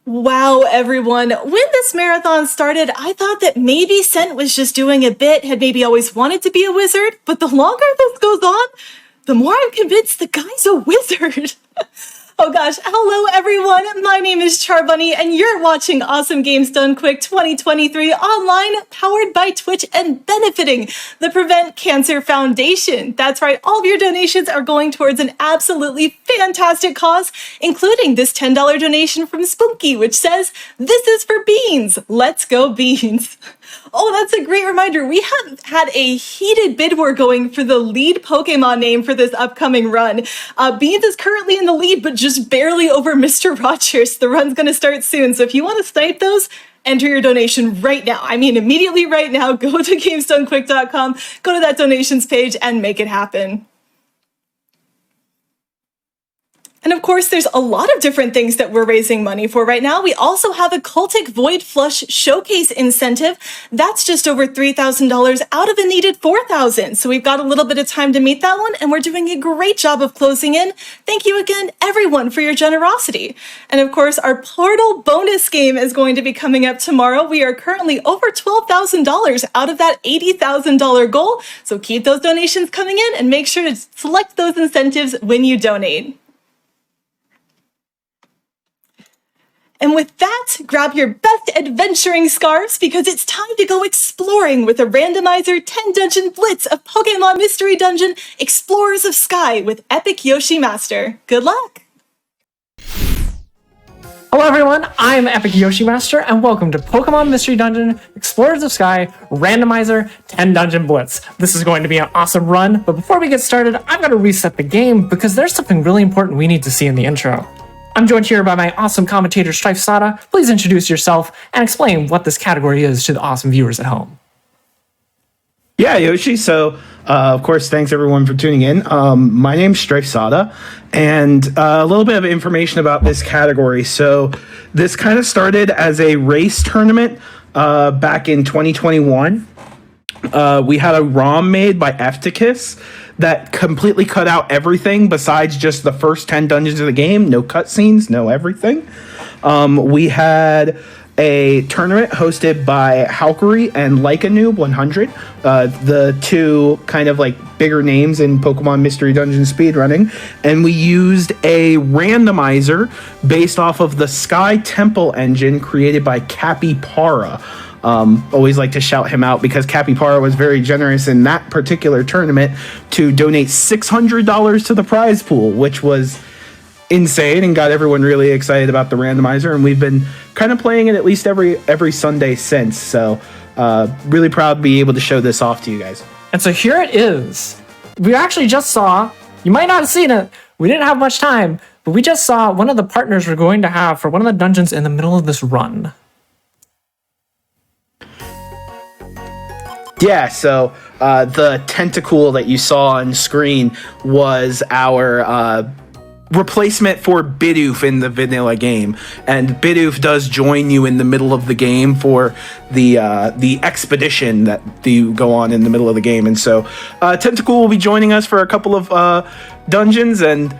Wow, everyone. When this marathon started, I thought that maybe Scent was just doing a bit, had maybe always wanted to be a wizard, but the longer this goes on, the more I'm convinced the guy's a wizard. Oh gosh, hello everyone, my name is Charbunny and you're watching Awesome Games Done Quick 2023 online, powered by Twitch and benefiting the Prevent Cancer Foundation. That's right, all of your donations are going towards an absolutely fantastic cause, including this $10 donation from Spunky, which says, "This is for beans, let's go beans." Oh, that's a great reminder. We have had a heated bid war going for the lead Pokemon name for this upcoming run. Beans is currently in the lead, but just barely over Mr. Rogers. The run's going to start soon, so if you want to snipe those, enter your donation right now. I mean, immediately right now, go to GamesDoneQuick.com, go to that donations page, and make it happen. And of course, there's a lot of different things that we're raising money for right now. We also have a Cultic Void Flush Showcase incentive. That's just over $3,000 out of a needed $4,000. So we've got a little bit of time to meet that one, and we're doing a great job of closing in. Thank you again, everyone, for your generosity. And of course, our Portal bonus game is going to be coming up tomorrow. We are currently over $12,000 out of that $80,000 goal. So keep those donations coming in and make sure to select those incentives when you donate. And with that, grab your best adventuring scarves because it's time to go exploring with a randomizer 10 dungeon blitz of Pokemon Mystery Dungeon Explorers of Sky with EpicYoshiMaster. Good luck! Hello everyone, I'm EpicYoshiMaster and welcome to Pokemon Mystery Dungeon Explorers of Sky Randomizer 10 Dungeon Blitz. This is going to be an awesome run, but before we get started, I've got to reset the game because there's something really important we need to see in the intro. I'm joined here by my awesome commentator, Strifesada. Please introduce yourself and explain what this category is to the awesome viewers at home. Yeah, Yoshi. So, of course, thanks everyone for tuning in. My name's Strifesada, and a little bit of information about this category. So, this kind of started as a race tournament back in 2021. We had a ROM made by Efticus that completely cut out everything besides just the first 10 dungeons of the game. No cutscenes, no everything. We had a tournament hosted by Halkery and Noob 100, the two kind of like bigger names in Pokemon Mystery Dungeon speedrunning, and we used a randomizer based off of the Sky Temple engine created by Capybara. Always like to shout him out because Capybara was very generous in that particular tournament to donate $600 to the prize pool, which was insane and got everyone really excited about the randomizer. And we've been kind of playing it at least every Sunday since. So really proud to be able to show this off to you guys. And so here it is. We actually just saw, you might not have seen it, we didn't have much time, but we just saw one of the partners we're going to have for one of the dungeons in the middle of this run. Yeah, so the tentacle that you saw on screen was our replacement for Bidoof in the vanilla game. And Bidoof does join you in the middle of the game for the expedition that you go on in the middle of the game. And so Tentacool will be joining us for a couple of dungeons, and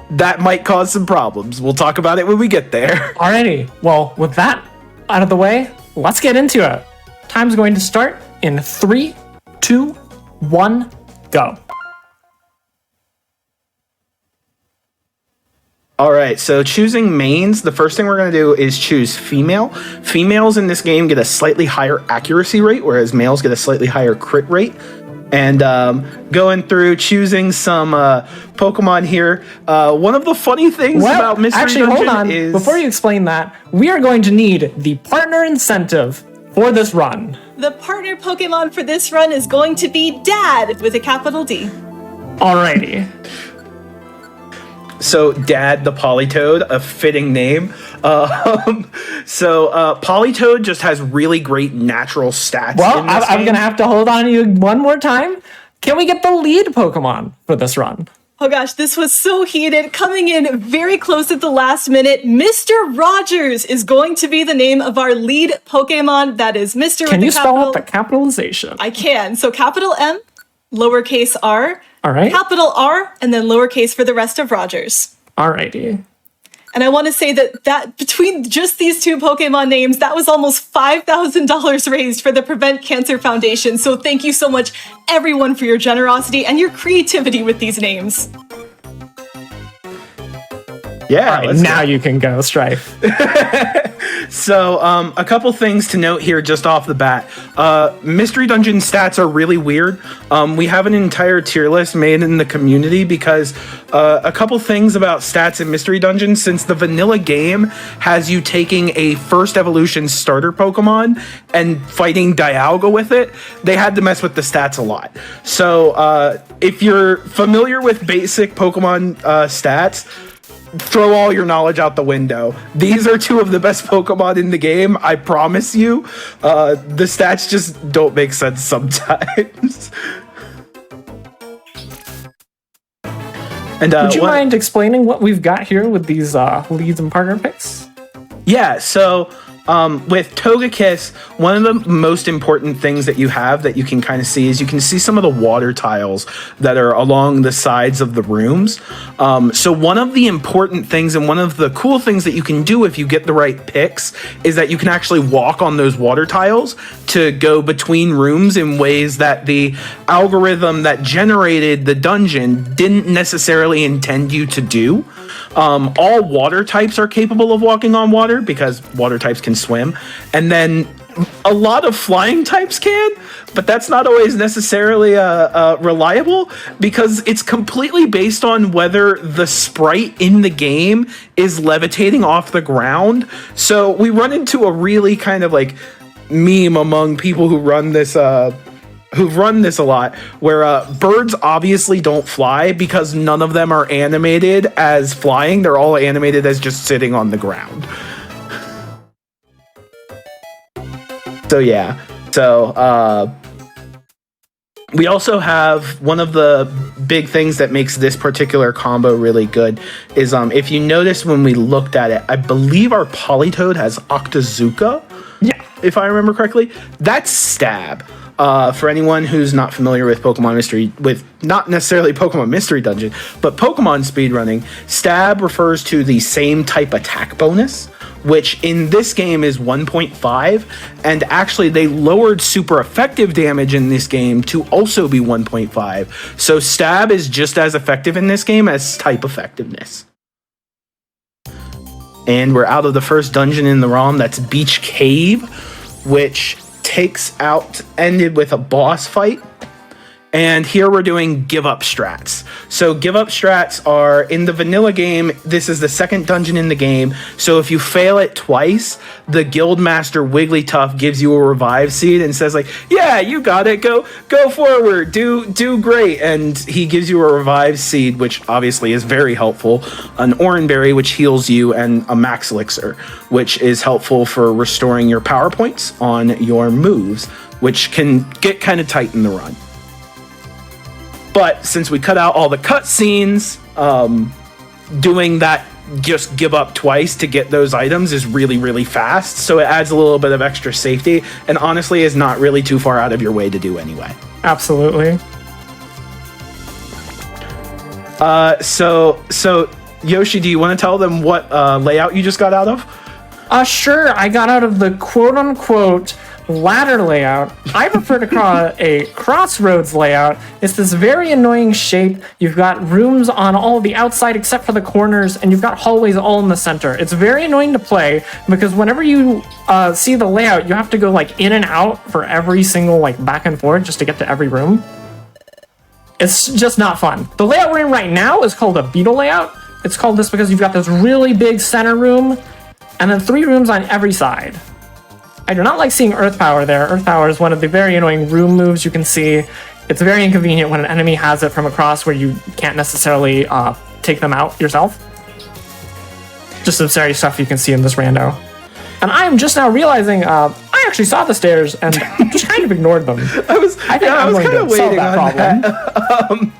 that might cause some problems. We'll talk about it when we get there. Alrighty, well, with that out of the way, let's get into it. Time's going to start in 3, 2, 1, go. All right, so choosing mains, the first thing we're going to do is choose female. Females in this game get a slightly higher accuracy rate, whereas males get a slightly higher crit rate. And going through choosing some Pokemon here. One of the funny things about Mystery Dungeon hold on. is... Before you explain that, we are going to need the partner incentive for this run. The partner Pokemon for this run is going to be Dad with a capital D. Alrighty. So Dad the Politoed, a fitting name. Politoed just has really great natural stats. Well, I'm going to have to hold on to you one more time. Can we get the lead Pokemon for this run? Oh gosh, this was so heated. Coming in very close at the last minute, Mr. Rogers is going to be the name of our lead Pokemon. That is Mr. Can you spell out the capitalization? I can. So capital M, lowercase r, all right, capital R, and then lowercase for the rest of Rogers. Alrighty. And I want to say that between just these two Pokemon names, that was almost $5,000 raised for the Prevent Cancer Foundation. So thank you so much, everyone, for your generosity and your creativity with these names. Yeah, All right, now you can go, Strife. So, a couple things to note here just off the bat. Mystery Dungeon stats are really weird. We have an entire tier list made in the community because a couple things about stats in Mystery Dungeon, since the vanilla game has you taking a first evolution starter Pokemon and fighting Dialga with it, they had to mess with the stats a lot. So, if you're familiar with basic Pokemon stats, throw all your knowledge out the window. These are two of the best Pokemon in the game, I promise you. The stats just don't make sense sometimes. And would you mind explaining what we've got here with these leads and partner picks? Yeah, so with Togekiss, one of the most important things that you have that you can kind of see is you can see some of the water tiles that are along the sides of the rooms. So one of the important things and one of the cool things that you can do if you get the right picks is that you can actually walk on those water tiles to go between rooms in ways that the algorithm that generated the dungeon didn't necessarily intend you to do. All water types are capable of walking on water because water types can swim, and then a lot of flying types can, but that's not always necessarily reliable because it's completely based on whether the sprite in the game is levitating off the ground. So we run into a really kind of like meme among people who run this who've run this a lot, where birds obviously don't fly because none of them are animated as flying. They're all animated as just sitting on the ground. So yeah, so we also have one of the big things that makes this particular combo really good is if you notice when we looked at it, I believe our Politoed has Octazooka. Yeah, if I remember correctly, that's Stab. For anyone who's not familiar with Pokemon Mystery, with not necessarily Pokemon Mystery Dungeon, but Pokemon speedrunning, Stab refers to the same type attack bonus, which in this game is 1.5, and actually they lowered super effective damage in this game to also be 1.5. So Stab is just as effective in this game as type effectiveness. And we're out of the first dungeon in the ROM, that's Beach Cave, which ended with a boss fight. And here we're doing give up strats. So give up strats are in the vanilla game. This is the second dungeon in the game. So if you fail it twice, the Guildmaster Wigglytuff gives you a revive seed and says like, yeah, you got it. Go forward. Do great. And he gives you a revive seed, which obviously is very helpful. An Oranberry, which heals you, and a Max Elixir, which is helpful for restoring your power points on your moves, which can get kind of tight in the run. But since we cut out all the cutscenes, doing that just give up twice to get those items is really, really fast. So it adds a little bit of extra safety, and honestly is not really too far out of your way to do anyway. Absolutely. So Yoshi, do you want to tell them what layout you just got out of? Sure. I got out of the quote-unquote ladder layout. I prefer to call it a crossroads layout. It's this very annoying shape. You've got rooms on all the outside except for the corners, and you've got hallways all in the center. It's very annoying to play because whenever you see the layout, you have to go like in and out for every single like back and forth just to get to every room. It's just not fun. The layout we're in right now is called a beetle layout. It's called this because you've got this really big center room and then 3 rooms on every side. I do not like seeing Earth Power there. Earth Power is one of the very annoying room moves you can see. It's very inconvenient when an enemy has it from across where you can't necessarily take them out yourself. Just some scary stuff you can see in this rando. And I'm just now realizing I actually saw the stairs and just kind of ignored them. I was kind of waiting on that.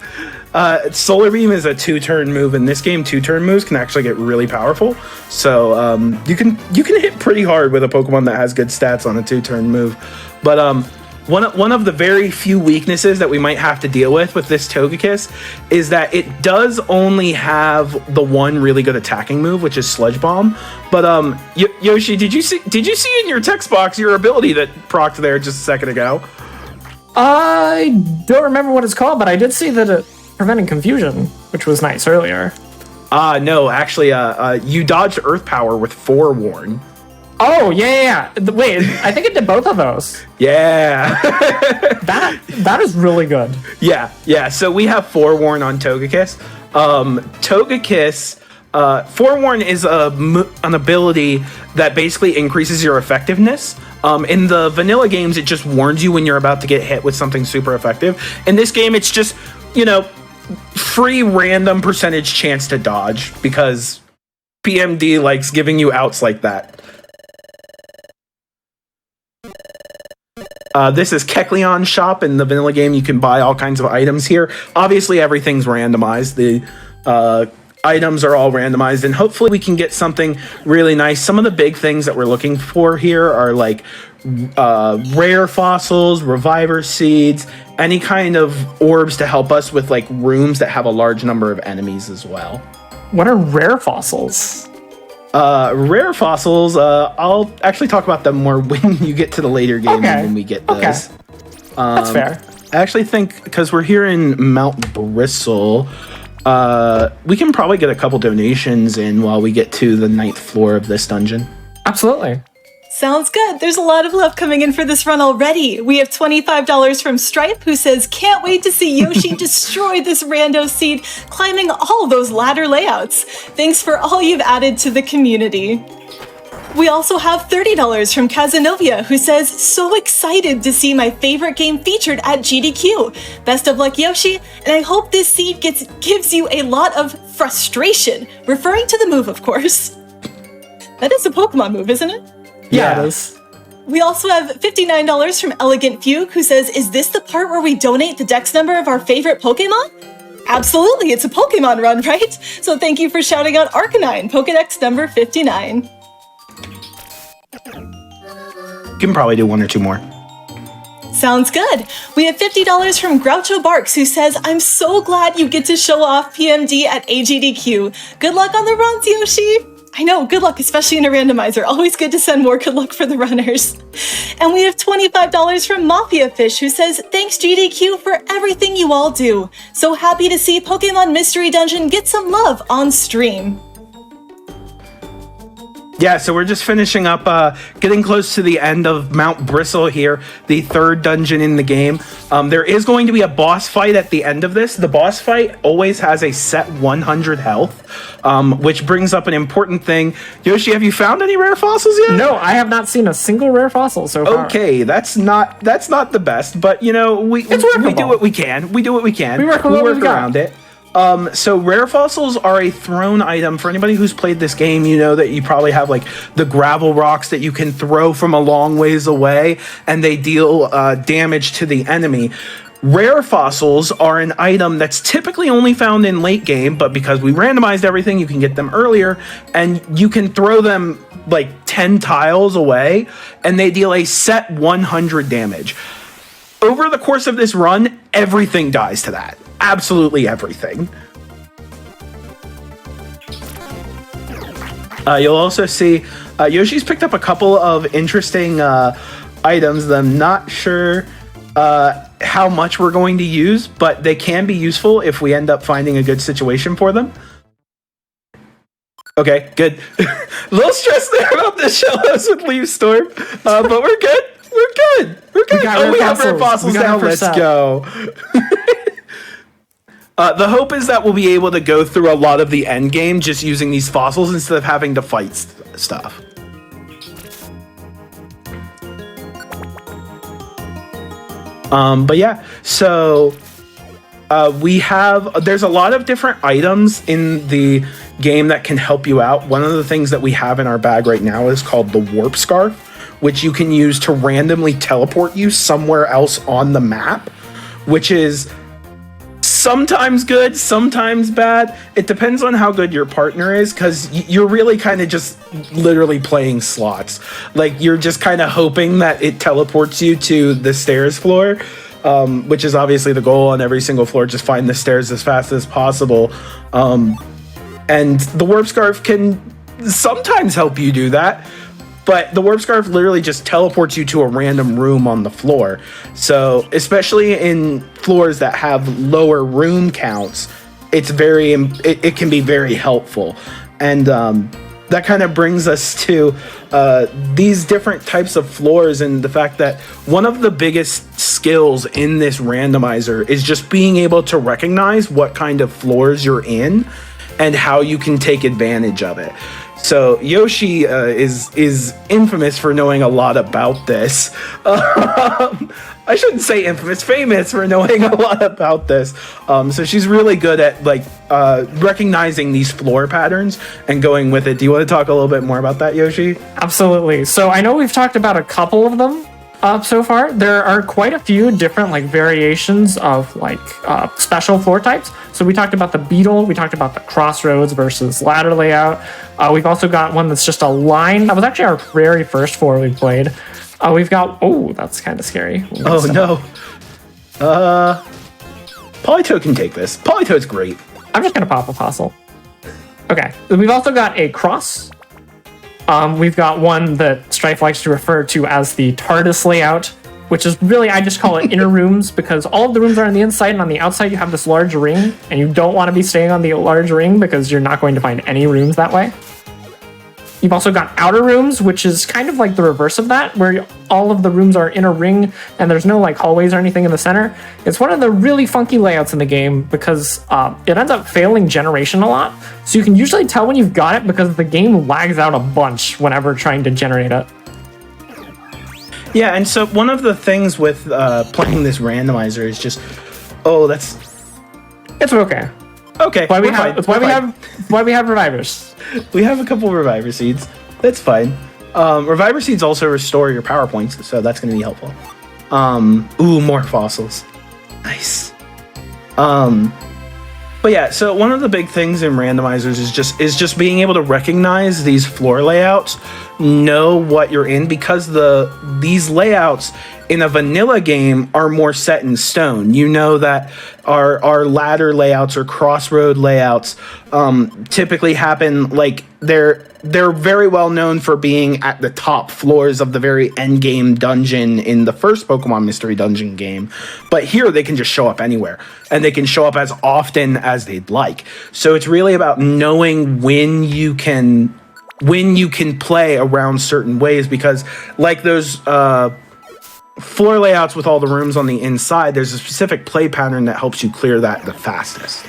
Solar Beam is a 2-turn move. In this game, 2-turn moves can actually get really powerful. So you can hit pretty hard with a Pokemon that has good stats on a 2-turn move. But one of the very few weaknesses that we might have to deal with this Togekiss is that it does only have the one really good attacking move, which is Sludge Bomb. But Yoshi, did you see in your text box your ability that procced there just a second ago? I don't remember what it's called, but I did see that it prevented confusion, which was nice earlier. No, actually, you dodged Earth Power with Forewarn. Oh, yeah. Wait, I think it did both of those. Yeah. That is really good. Yeah. So we have Forewarn on Togekiss. Togekiss, Forewarn is an ability that basically increases your effectiveness. In the vanilla games, it just warns you when you're about to get hit with something super effective. In this game, it's just, free random percentage chance to dodge because PMD likes giving you outs like that. This is Kecleon's shop. In the vanilla game, you can buy all kinds of items here. Obviously, everything's randomized. The items are all randomized, and hopefully we can get something really nice. Some of the big things that we're looking for here are like rare fossils, reviver seeds, any kind of orbs to help us with like rooms that have a large number of enemies as well. What are rare fossils? Rare fossils, I'll actually talk about them more when you get to the later game and when we get those. That's fair. I actually think, because we're here in Mount Bristle, we can probably get a couple donations in while we get to the 9th floor of this dungeon. Absolutely. Sounds good. There's a lot of love coming in for this run already. We have $25 from Stripe, who says, can't wait to see Yoshi destroy this rando seed, climbing all those ladder layouts. Thanks for all you've added to the community. We also have $30 from Casanova, who says, so excited to see my favorite game featured at GDQ. Best of luck, Yoshi, and I hope this seed gives you a lot of frustration. Referring to the move, of course. That is a Pokemon move, isn't it? Yeah, it is. We also have $59 from Elegant Fugue, who says, is this the part where we donate the dex number of our favorite Pokemon? Absolutely, it's a Pokemon run, right? So thank you for shouting out Arcanine, Pokedex number 59. You can probably do one or two more. Sounds good. We have $50 from Groucho Barks, who says, I'm so glad you get to show off PMD at AGDQ. Good luck on the runs, Yoshi. I know, good luck, especially in a randomizer. Always good to send more good luck for the runners. And we have $25 from Mafia Fish, who says, thanks GDQ for everything you all do. So happy to see Pokemon Mystery Dungeon get some love on stream. Yeah, so we're just finishing up, getting close to the end of Mount Bristle here, the 3rd dungeon in the game. There is going to be a boss fight at the end of this. The boss fight always has a set 100 health, which brings up an important thing. Yoshi, have you found any rare fossils yet? No, I have not seen a single rare fossil so far. Okay, that's not the best, but we do what we can. We do what we can. We work around it. So rare fossils are a thrown item. For anybody who's played this game, you know that you probably have like the gravel rocks that you can throw from a long ways away, and they deal damage to the enemy. Rare fossils are an item that's typically only found in late game, but because we randomized everything, you can get them earlier, and you can throw them like 10 tiles away, and they deal a set 100 damage. Over the course of this run, everything dies to that. Absolutely everything. You'll also see Yoshi's picked up a couple of interesting items that I'm not sure how much we're going to use, but they can be useful if we end up finding a good situation for them. Okay, good. A little stressed there about the Shellos with Leaf Storm, but we're good. We're good. We have rare fossils now. Let's go. The hope is that we'll be able to go through a lot of the end game just using these fossils instead of having to fight stuff. But yeah, so there's a lot of different items in the game that can help you out. One of the things that we have in our bag right now is called the Warp Scarf, which you can use to randomly teleport you somewhere else on the map, which is sometimes good, sometimes bad. It depends on how good your partner is, because you're really kind of just literally playing slots. Like, you're just kind of hoping that it teleports you to the stairs floor, which is obviously the goal on every single floor. Just find the stairs as fast as possible. And the warp scarf can sometimes help you do that. But the warp scarf literally just teleports you to a random room on the floor. So, especially in floors that have lower room counts, it can be very helpful. And that kind of brings us to these different types of floors, and the fact that one of the biggest skills in this randomizer is just being able to recognize what kind of floors you're in and how you can take advantage of it. So Yoshi is infamous for knowing a lot about this. I shouldn't say infamous, famous for knowing a lot about this. So she's really good at recognizing these floor patterns and going with it. Do you want to talk a little bit more about that, Yoshi? Absolutely. So I know we've talked about a couple of them so far. There are quite a few different variations of special floor types. So we talked about the beetle, we talked about the crossroads versus ladder layout. We've also got one that's just a line. That was actually our very first floor we played. We've got, that's kind of scary. Oh no. Polytoad can take this. Polytoad's great. I'm just gonna pop a fossil. Okay, we've also got a cross. We've got one that Strife likes to refer to as the TARDIS layout, which is really, I just call it inner rooms, because all of the rooms are on the inside, and on the outside you have this large ring, and you don't want to be staying on the large ring because you're not going to find any rooms that way. You've also got outer rooms, which is kind of like the reverse of that, where all of the rooms are in a ring and there's no hallways or anything in the center. It's one of the really funky layouts in the game because it ends up failing generation a lot. So you can usually tell when you've got it because the game lags out a bunch whenever trying to generate it. Yeah, and so one of the things with playing this randomizer is just, it's okay. Okay, That's why we have revivers. We have a couple reviver seeds. That's fine. Reviver seeds also restore your power points, so that's going to be helpful. More fossils. Nice. But yeah, so one of the big things in randomizers is just being able to recognize these floor layouts, know what you're in, because these layouts in a vanilla game are more set in stone. You know that our ladder layouts or crossroad layouts typically happen they're very well known for being at the top floors of the very end game dungeon in the first Pokemon Mystery Dungeon game. But here they can just show up anywhere, and they can show up as often as they'd like. So it's really about knowing when you can play around certain ways, because those floor layouts with all the rooms on the inside, there's a specific play pattern that helps you clear that the fastest.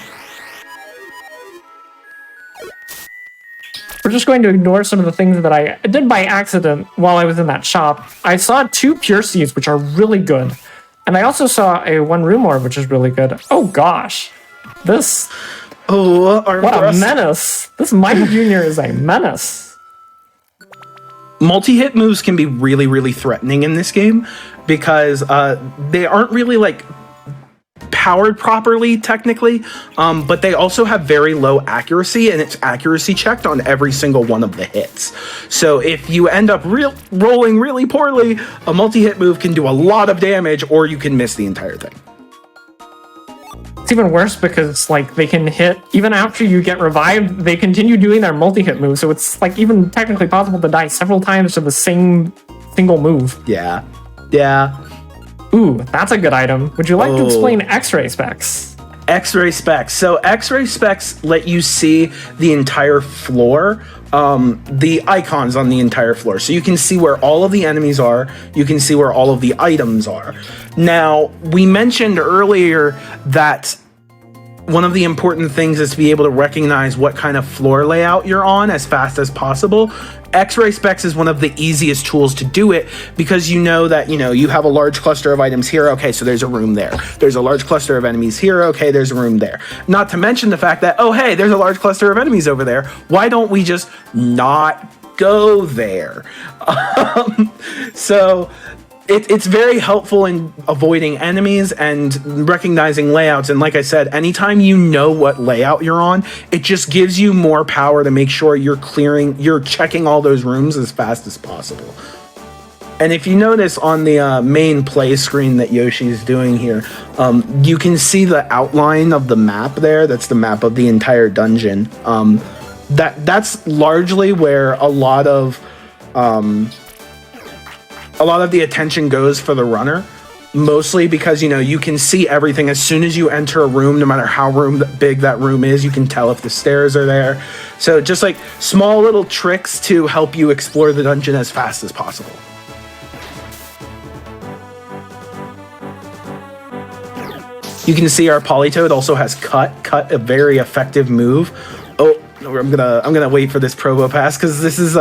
We're just going to ignore some of the things that I did by accident while I was in that shop. I saw 2 pure seeds, which are really good. And I also saw a 1 room orb, which is really good. Oh gosh. What a menace. This Mike Jr. is a menace. Multi-hit moves can be really, really threatening in this game because they aren't really powered properly technically, but they also have very low accuracy, and it's accuracy checked on every single one of the hits. So if you end up rolling really poorly, a multi-hit move can do a lot of damage, or you can miss the entire thing. It's even worse because they can hit even after you get revived. They continue doing their multi-hit move, so it's even technically possible to die several times to the same single move. Yeah. Ooh, that's a good item. Would you like to explain X-ray specs? X-ray specs. So X-ray specs let you see the entire floor, the icons on the entire floor. So you can see where all of the enemies are. You can see where all of the items are. Now, we mentioned earlier that one of the important things is to be able to recognize what kind of floor layout you're on as fast as possible. X-ray specs is one of the easiest tools to do it, because you know that, you have a large cluster of items here. Okay, so there's a room there. There's a large cluster of enemies here. Okay, there's a room there. Not to mention the fact that, oh, hey, there's a large cluster of enemies over there. Why don't we just not go there? So it's very helpful in avoiding enemies and recognizing layouts. And like I said, anytime you know what layout you're on, it just gives you more power to make sure you're checking all those rooms as fast as possible. And if you notice on the main play screen that Yoshi's doing here, you can see the outline of the map there. That's the map of the entire dungeon. That's largely where a lot of the attention goes for the runner, mostly because, you know, you can see everything as soon as you enter a room, no matter how big that room is. You can tell if the stairs are there. So just like small little tricks to help you explore the dungeon as fast as possible. You can see our Politoed also has cut, a very effective move. Oh, I'm gonna wait for this Probopass, because this is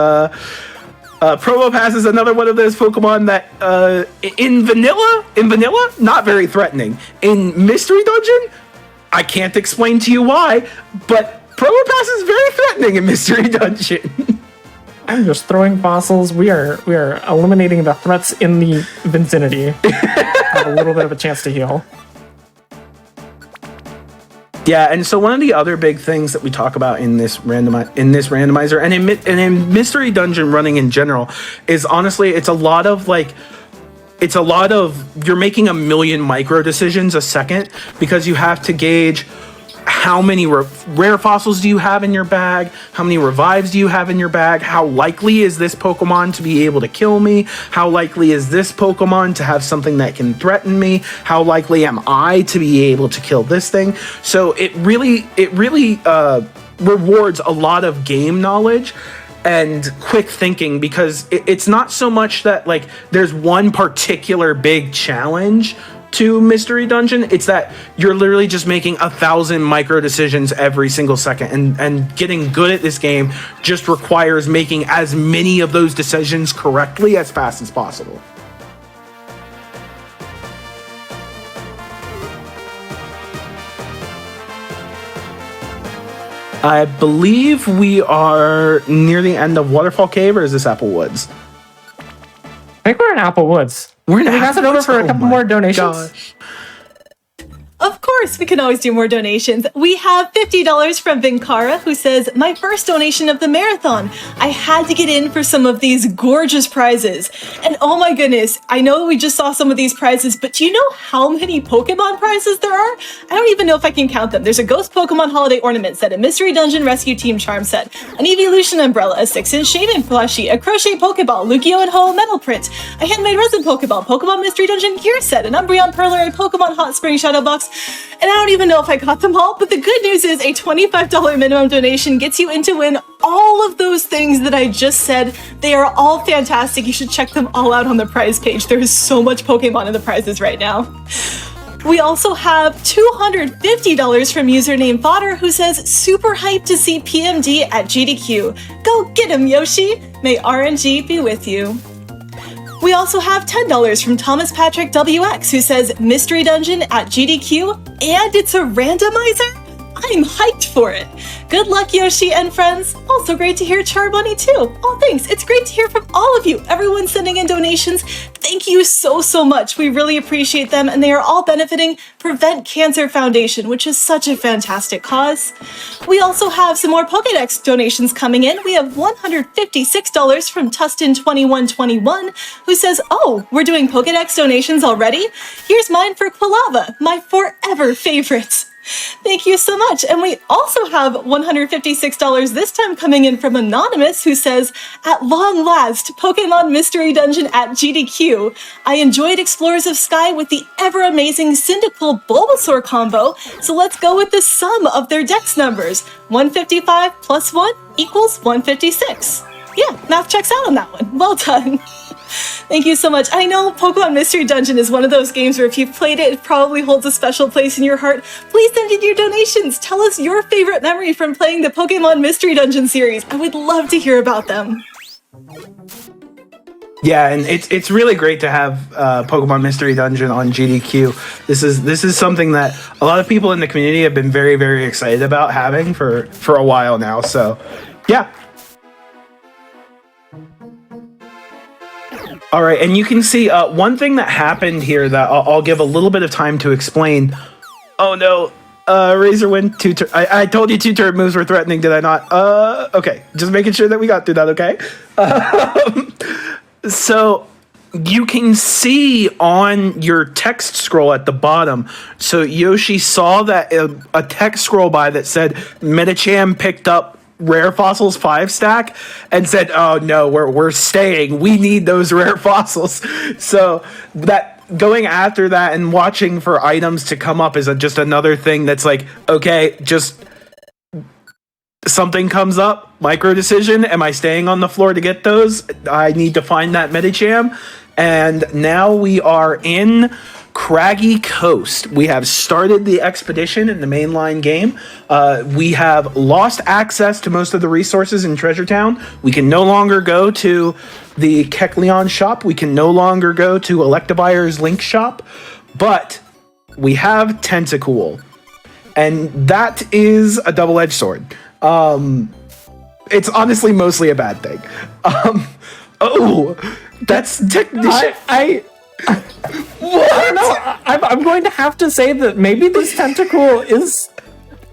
Probopass is another one of those Pokemon that in vanilla, not very threatening. In Mystery Dungeon, I can't explain to you why, but Probopass is very threatening in Mystery Dungeon. I'm just throwing fossils. We are eliminating the threats in the vicinity. Have a little bit of a chance to heal. Yeah, and so one of the other big things that we talk about in this randomizer and in Mystery Dungeon running in general is, honestly, it's a lot of you're making a million micro decisions a second, because you have to gauge how many rare fossils do you have in your bag, how many revives do you have in your bag, how likely is this Pokemon to be able to kill me, how likely is this Pokemon to have something that can threaten me, how likely am I to be able to kill this thing. So it really rewards a lot of game knowledge and quick thinking, because it's not so much that like there's one particular big challenge to Mystery Dungeon. It's that you're literally just making 1,000 micro decisions every single second, and getting good at this game just requires making as many of those decisions correctly as fast as possible. I believe we are near the end of Waterfall Cave, or is this Apple Woods? I think we're in Apple Woods. We're in Can we pass it over for a couple more donations? Gosh. Of course, we can always do more donations. We have $50 from Vinkara, who says, my first donation of the marathon. I had to get in for some of these gorgeous prizes. And oh my goodness, I know we just saw some of these prizes, but do you know how many Pokemon prizes there are? I don't even know if I can count them. There's a Ghost Pokemon Holiday Ornament set, a Mystery Dungeon Rescue Team Charm set, an Evolution Umbrella, a 6-inch Shaman plushie, a Crochet Pokeball, Lucio and Ho metal print, a handmade resin Pokeball, Pokemon Mystery Dungeon gear set, an Umbreon Perler, a Pokemon Hot Spring Shadow Box, and I don't even know if I got them all, but the good news is a $25 minimum donation gets you in to win all of those things that I just said. They are all fantastic. You should check them all out on the prize page. There is so much Pokemon in the prizes right now. We also have $250 from username Fodder, who says, super hyped to see PMD at GDQ. Go get him, Yoshi! May RNG be with you. We also have $10 from Thomas Patrick WX, who says, Mystery Dungeon at GDQ, and it's a randomizer? I'm hyped for it. Good luck, Yoshi and friends. Also great to hear Charbunny too. Oh, thanks. It's great to hear from all of you. Everyone sending in donations. Thank you so much. We really appreciate them, and they are all benefiting Prevent Cancer Foundation, which is such a fantastic cause. We also have some more Pokédex donations coming in. We have $156 from Tustin2121, who says, oh, we're doing Pokédex donations already? Here's mine for Quilava, my forever favorite. Thank you so much. And we also have $156 this time coming in from Anonymous, who says, at long last, Pokemon Mystery Dungeon at GDQ. I enjoyed Explorers of Sky with the ever-amazing Cyndaquil Bulbasaur combo, so let's go with the sum of their dex numbers. 155 plus 1 equals 156. Yeah, math checks out on that one. Well done. Thank you so much. I know Pokemon Mystery Dungeon is one of those games where if you've played it, it probably holds a special place in your heart. Please send in your donations. Tell us your favorite memory from playing the Pokemon Mystery Dungeon series. I would love to hear about them. Yeah, and it's really great to have Pokemon Mystery Dungeon on GDQ. This is something that a lot of people in the community have been very, very excited about having for a while now. So, yeah. All right, and you can see one thing that happened here that I'll give a little bit of time to explain. Oh no, Razorwind, I told you 2-turn moves were threatening, did I not? Okay, just making sure that we got through that, okay? So you can see on your text scroll at the bottom, so Yoshi saw that a text scroll by that said Medicham picked up Rare Fossils 5 stack and said, oh no, we're staying. We need those rare fossils. So that going after that and watching for items to come up is just another thing that's like, okay, just something comes up, micro decision. Am I staying on the floor to get those? I need to find that Medicham. And now we are in Craggy Coast. We have started the expedition in the mainline game. We have lost access to most of the resources in Treasure Town. We can no longer go to the Kecleon shop. We can no longer go to Electivire's Link shop. But we have Tentacool. And that is a double-edged sword. It's honestly mostly a bad thing. That's technician. What? I don't know. I'm going to have to say that maybe this Tentacool is.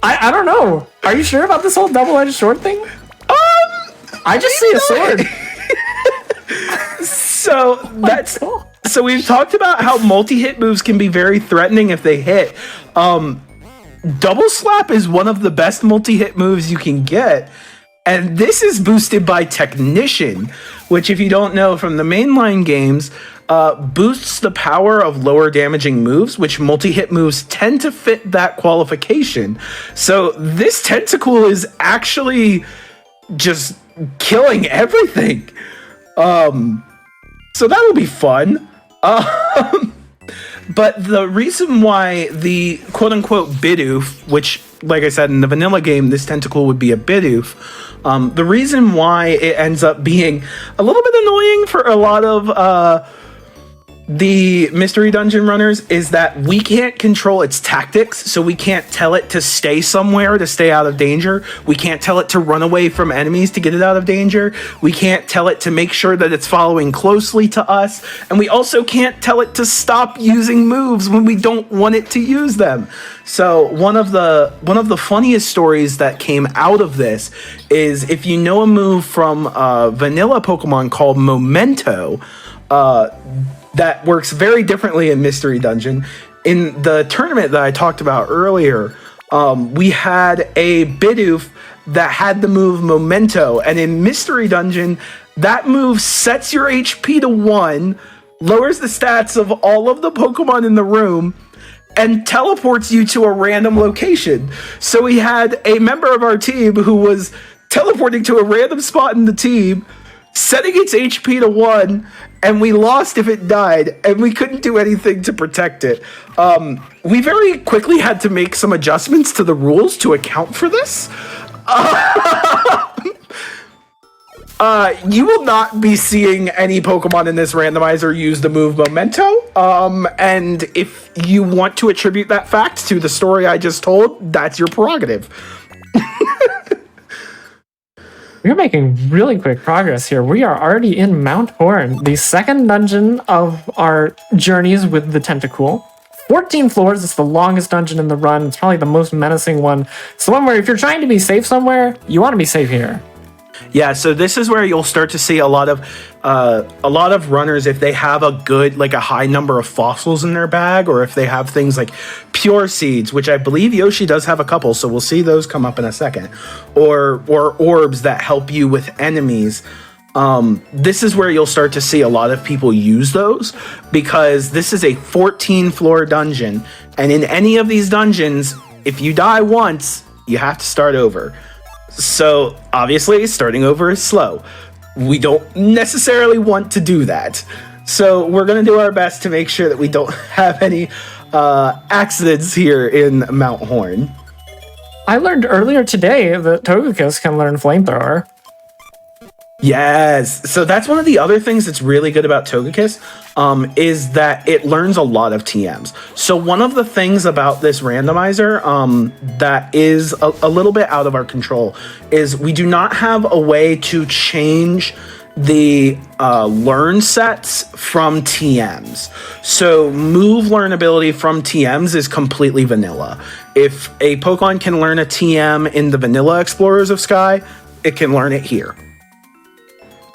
I don't know. Are you sure about this whole double-edged sword thing? I just see a sword. So we've talked about how multi-hit moves can be very threatening if they hit. Double Slap is one of the best multi-hit moves you can get. And this is boosted by Technician, which, if you don't know from the mainline games, boosts the power of lower damaging moves, which multi-hit moves tend to fit that qualification. So this Tentacool is actually just killing everything. So that'll be fun. But the reason why the quote-unquote Bidoof, which, like I said, in the vanilla game, this Tentacool would be a Bidoof, the reason why it ends up being a little bit annoying for a lot of the mystery dungeon runners is that we can't control its tactics, so we can't tell it to stay somewhere to stay out of danger. We can't tell it to run away from enemies to get it out of danger. We can't tell it to make sure that it's following closely to us, and we also can't tell it to stop using moves when we don't want it to use them. So one of the funniest stories that came out of this is, if you know a move from vanilla Pokemon called Memento, that works very differently in Mystery Dungeon. In the tournament that I talked about earlier, we had a Bidoof that had the move Memento, and in Mystery Dungeon, that move sets your HP to 1, lowers the stats of all of the Pokemon in the room, and teleports you to a random location. So we had a member of our team who was teleporting to a random spot in the team, setting its HP to 1, and we lost if it died, and we couldn't do anything to protect it. We very quickly had to make some adjustments to the rules to account for this. You will not be seeing any Pokemon in this randomizer use the move Memento, and if you want to attribute that fact to the story I just told, that's your prerogative. We're making really quick progress here. We are already in Mount Horn, the second dungeon of our journeys with the Tentacool. 14 floors, it's the longest dungeon in the run. It's probably the most menacing one. It's the one where if you're trying to be safe somewhere, you want to be safe here. Yeah, so this is where you'll start to see a lot of runners, if they have a high number of fossils in their bag, or if they have things like pure seeds, which I believe Yoshi does have a couple, so we'll see those come up in a second, or orbs that help you with enemies. This is where you'll start to see a lot of people use those, because this is a 14 floor dungeon, and in any of these dungeons, if you die once, you have to start over. So obviously starting over is slow. We don't necessarily want to do that. So we're going to do our best to make sure that we don't have any accidents here in Mount Horn. I learned earlier today that Togekiss can learn Flamethrower. Yes. So that's one of the other things that's really good about Togekiss, is that it learns a lot of TMs. So one of the things about this randomizer that is a little bit out of our control is we do not have a way to change the learn sets from TMs. So move learnability from TMs is completely vanilla. If a Pokemon can learn a TM in the vanilla Explorers of Sky, it can learn it here.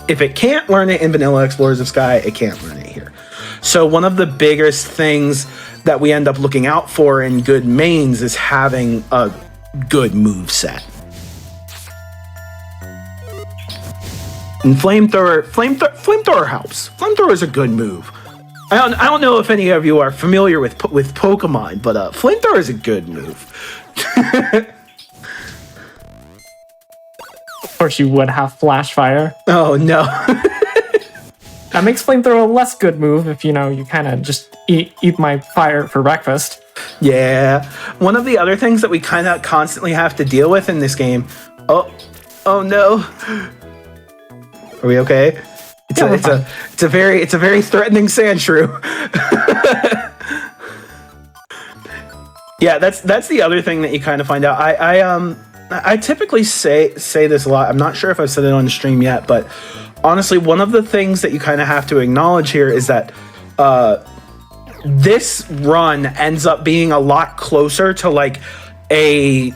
If it can't learn it in vanilla Explorers of Sky, it can't learn it here. So one of the biggest things that we end up looking out for in good mains is having a good move set. And flamethrower helps. Flamethrower is a good move. I don't know if any of you are familiar with Pokemon, but flamethrower is a good move. Of course, you would have Flash Fire. Oh no. That makes flamethrower a less good move if you kind of just eat my fire for breakfast. Yeah. One of the other things that we kind of constantly have to deal with in this game. Oh no. Are we okay? It's a very threatening Sandshrew. Yeah, that's the other thing that you kind of find out. I typically say this a lot. I'm not sure if I've said it on the stream yet, but honestly, one of the things that you kind of have to acknowledge here is that this run ends up being a lot closer to like a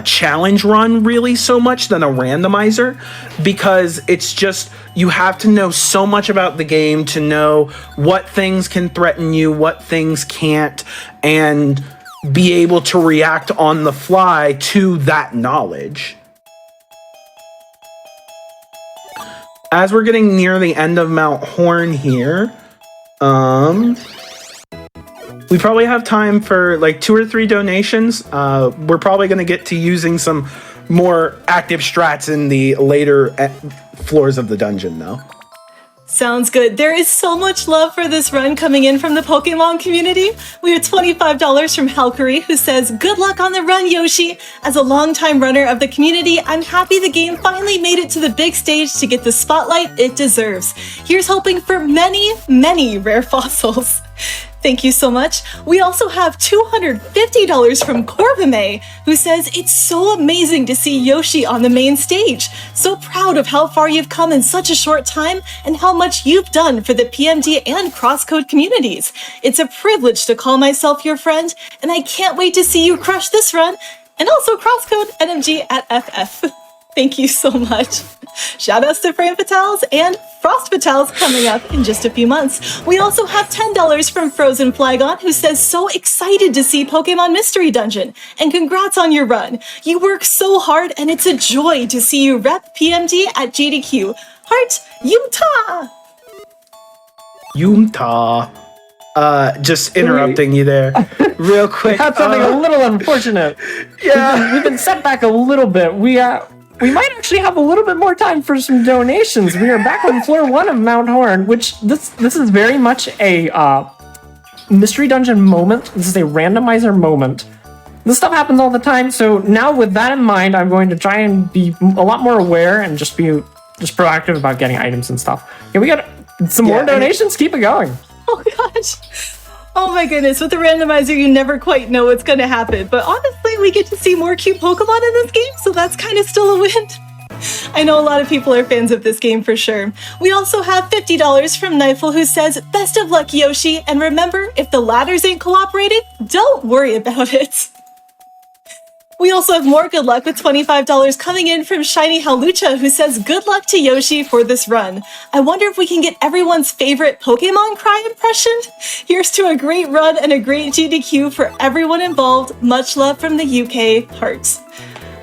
challenge run really so much than a randomizer, because it's just you have to know so much about the game to know what things can threaten you, what things can't, and be able to react on the fly to that knowledge. As we're getting near the end of Mount Horn here, we probably have time for like 2 or 3 donations. We're probably going to get to using some more active strats in the later floors of the dungeon, though. Sounds good. There is so much love for this run coming in from the Pokemon community. We have $25 from Halkari, who says, "Good luck on the run, Yoshi. As a longtime runner of the community, I'm happy the game finally made it to the big stage to get the spotlight it deserves. Here's hoping for many, many rare fossils." Thank you so much. We also have $250 from Corvame, who says, "It's so amazing to see Yoshi on the main stage. So proud of how far you've come in such a short time and how much you've done for the PMD and Crosscode communities. It's a privilege to call myself your friend, and I can't wait to see you crush this run, and also Crosscode NMG at FF." Thank you so much. Shoutouts to Fran Fatales and Frost Fatales coming up in just a few months. We also have $10 from Frozen Flygon, who says, "So excited to see Pokemon Mystery Dungeon, and congrats on your run. You work so hard, and it's a joy to see you rep PMD at GDQ. Heart, Utah!" Yumta. Just interrupting you there real quick. That's something a little unfortunate. Yeah. We've been set back a little bit. We might actually have a little bit more time for some donations. We are back on floor 1 of Mount Horn, which this is very much a mystery dungeon moment. This is a randomizer moment. This stuff happens all the time, so now with that in mind, I'm going to try and be a lot more aware and just proactive about getting items and stuff. Okay, we got some more donations. Keep it going. Oh gosh. Oh my goodness, with the randomizer, you never quite know what's going to happen. But honestly, we get to see more cute Pokemon in this game, so that's kind of still a win. I know a lot of people are fans of this game for sure. We also have $50 from Knifel, who says, "Best of luck, Yoshi, and remember, if the ladders ain't cooperating, don't worry about it." We also have more good luck with $25 coming in from Shiny Halucha, who says, "Good luck to Yoshi for this run. I wonder if we can get everyone's favorite Pokemon cry impression? Here's to a great run and a great GDQ for everyone involved. Much love from the UK, Hearts."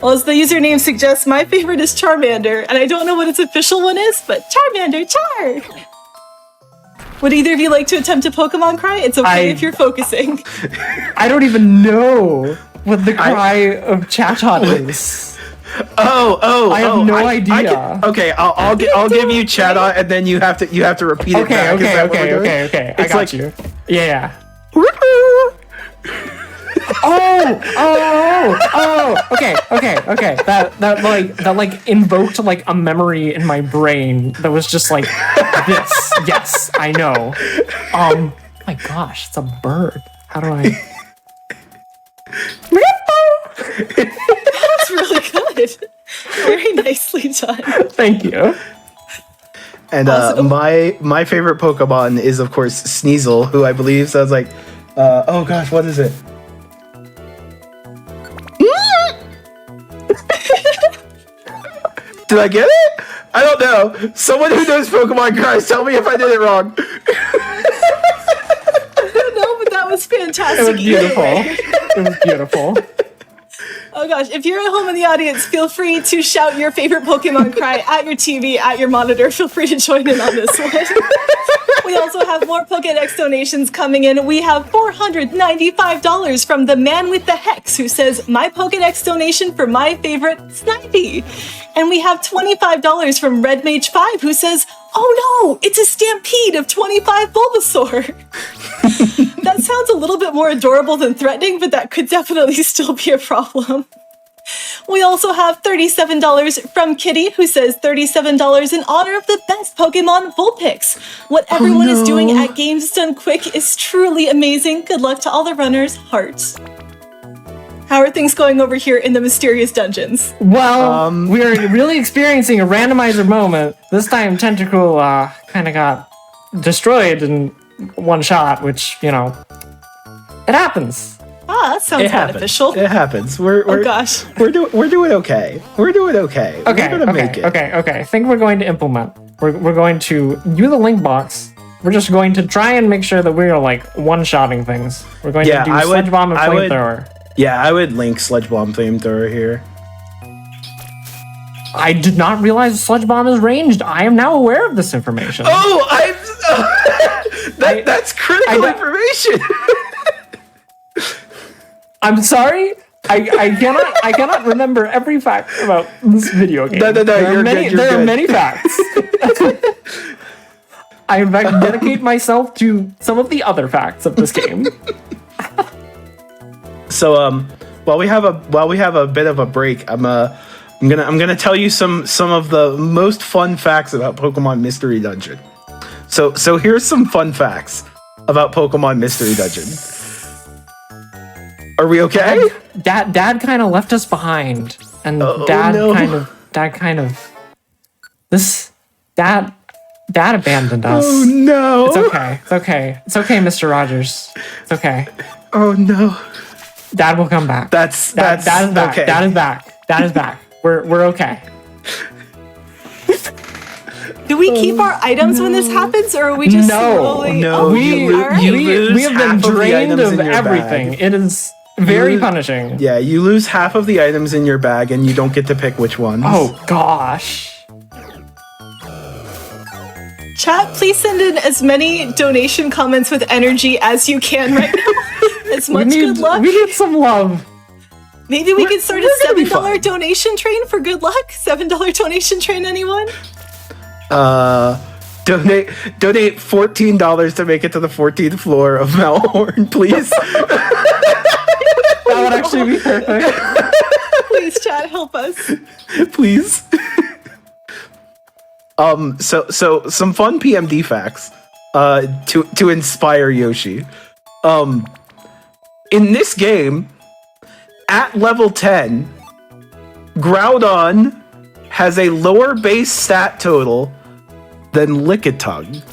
Well, as the username suggests, my favorite is Charmander, and I don't know what its official one is, but Charmander, Char! Would either of you like to attempt a Pokemon cry? It's okay if you're focusing. I don't even know what the cry of Chatot is. I have no idea. I'll give you Chatot, and then you have to repeat it. Okay. I got you. Yeah. Okay. That invoked like a memory in my brain that was just like this. Yes, I know. Oh my gosh, it's a bird. How do I? That was really good. Very nicely done. Thank you. And Awesome. my favorite Pokemon is, of course, Sneasel, who I believe sounds like, oh gosh, what is it? Did I get it? I don't know. Someone who knows Pokemon cries, tell me if I did it wrong. No, but that was fantastic. It was beautiful. Either way. It was beautiful. Oh gosh, if you're at home in the audience, feel free to shout your favorite Pokemon cry at your TV, at your monitor. Feel free to join in on this one. We also have more Pokédex donations coming in. We have $495 from the man with the hex, who says, my Pokédex donation for my favorite Snivy. And we have $25 from Red Mage 5, who says, oh no, it's a stampede of 25 Bulbasaur. That sounds a little bit more adorable than threatening, but that could definitely still be a problem. We also have $37 from Kitty, who says $37 in honor of the best Pokemon Vulpix. What everyone is doing at Games Done Quick is truly amazing. Good luck to all the runners. Hearts. How are things going over here in the mysterious dungeons? Well, we are really experiencing a randomizer moment. This time, Tentacool kind of got destroyed in one shot, which, you know, it happens. Ah, that sounds beneficial. It happens. Oh gosh. We're doing okay. We're doing okay. We're gonna make it. Okay. I think we're going to implement. We're going to use the link box. We're just going to try and make sure that we are like one-shotting things. We're going to do Sludge Bomb and Flamethrower. Yeah, I would link Sludge Bomb Flamethrower here. I did not realize Sludge Bomb is ranged. I am now aware of this information. Oh, that's critical information. I'm sorry. I cannot remember every fact about this video game. No, There you're are many facts. I in fact dedicate myself to some of the other facts of this game. So while we have a bit of a break, I'm gonna tell you some of the most fun facts about Pokemon Mystery Dungeon. So here's some fun facts about Pokemon Mystery Dungeon. Are we okay? Dad kind of left us behind, and Dad abandoned us. Oh no! It's okay, Mr. Rogers. It's okay. Oh no! Dad will come back. Dad is back. Okay. Dad is back. We're okay. Do we keep our items when this happens, or are we just slowly... No, we have been drained of everything. Bag. It is very punishing. Yeah, you lose half of the items in your bag, and you don't get to pick which ones. Oh gosh. Chat, please send in as many donation comments with energy as you can right now. As much good luck. We need some love. Maybe we could start a gonna be $7 fine. donation train for good luck. $7 donation train, anyone? Donate $14 to make it to the 14th floor of Mount Horn, please. That would actually be perfect. Please, chat, help us. Please. So some fun PMD facts to inspire Yoshi. In this game, at level 10, Groudon has a lower base stat total than Lickitung.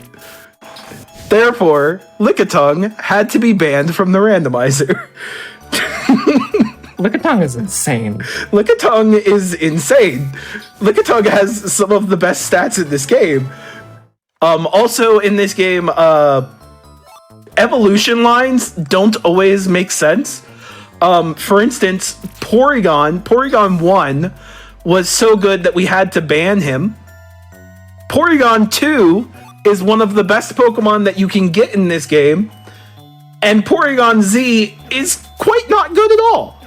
Therefore, Lickitung had to be banned from the randomizer. Lickitung is insane. Lickitung is insane. Lickitung has some of the best stats in this game. Also in this game, evolution lines don't always make sense. For instance, Porygon 1 was so good that we had to ban him. Porygon 2 is one of the best Pokemon that you can get in this game. And Porygon Z is quite not good at all.